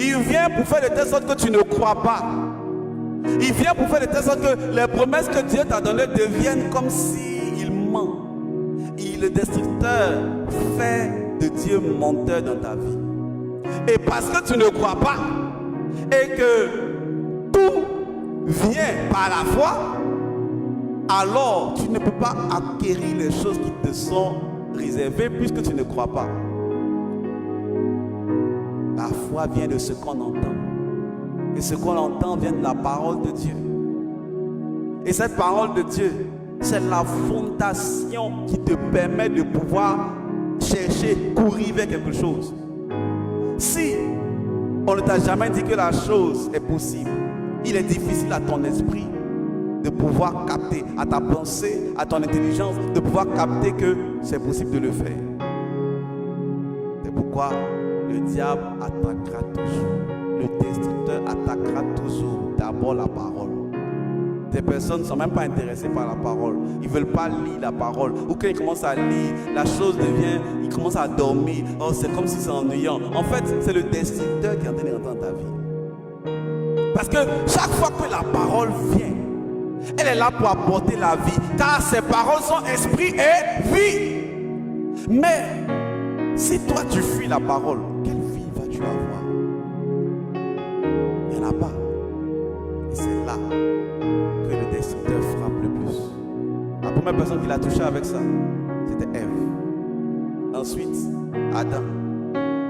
Il vient pour faire de telle sorte que tu ne crois pas. Il vient pour faire de telle sorte que les promesses que Dieu t'a données deviennent comme s'il ment. Et le destructeur fait de Dieu menteur dans ta vie. Et parce que tu ne crois pas et que tout vient par la foi, alors tu ne peux pas acquérir les choses qui te sont réservées puisque tu ne crois pas. La foi vient de ce qu'on entend. Et ce qu'on entend vient de la parole de Dieu. Et cette parole de Dieu, c'est la fondation qui te permet de pouvoir chercher, courir vers quelque chose. Si on ne t'a jamais dit que la chose est possible, il est difficile à ton esprit de pouvoir capter, à ta pensée, à ton intelligence, de pouvoir capter que c'est possible de le faire. C'est pourquoi le diable attaquera toujours. Le destructeur attaquera toujours d'abord la parole. Des personnes ne sont même pas intéressées par la parole. Ils ne veulent pas lire la parole. Ou quand ils commencent à lire, la chose devient, ils commencent à dormir. Oh, c'est comme si c'est ennuyant. En fait, c'est le destructeur qui est en train de rentrer dans ta vie. Parce que chaque fois que la parole vient, elle est là pour apporter la vie. Car ces paroles sont esprit et vie. Mais si toi tu fuis la parole, quelle vie vas-tu avoir? Il n'y en a pas. Et c'est là que le destructeur frappe le plus. La première personne qui l'a touché avec ça, c'était Ève. Ensuite, Adam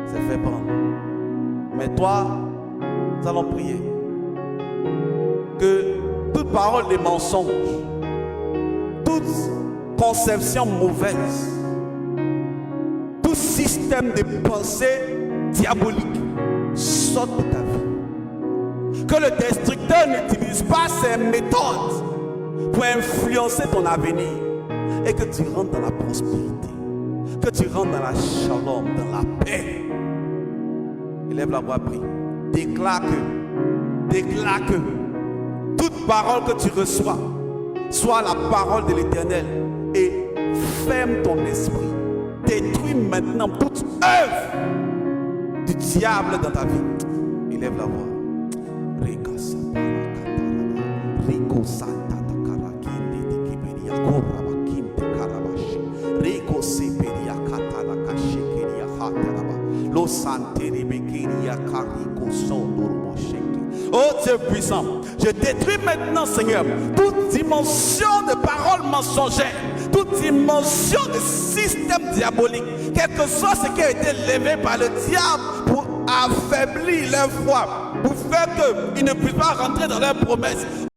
s'est fait prendre. Mais toi, nous allons prier que toute parole de mensonge, toute conception mauvaise, tout système de pensée diabolique sorte de ta vie. Que le destructeur n'utilise pas ses méthodes pour influencer ton avenir et que tu rentres dans la prospérité, que tu rentres dans la shalom, dans la paix. Élève la voix, prie. Déclare que toute parole que tu reçois soit la parole de l'Éternel et ferme ton esprit. Détruis maintenant toute œuvre du diable dans ta vie. Élève la voix. Oh Dieu puissant, je détruis maintenant, Seigneur, toute dimension de paroles mensongères, toute dimension de système diabolique, quel que soit ce qui a été levé par le diable pour affaiblir leur foi, pour faire qu'ils ne puissent pas rentrer dans leurs promesses.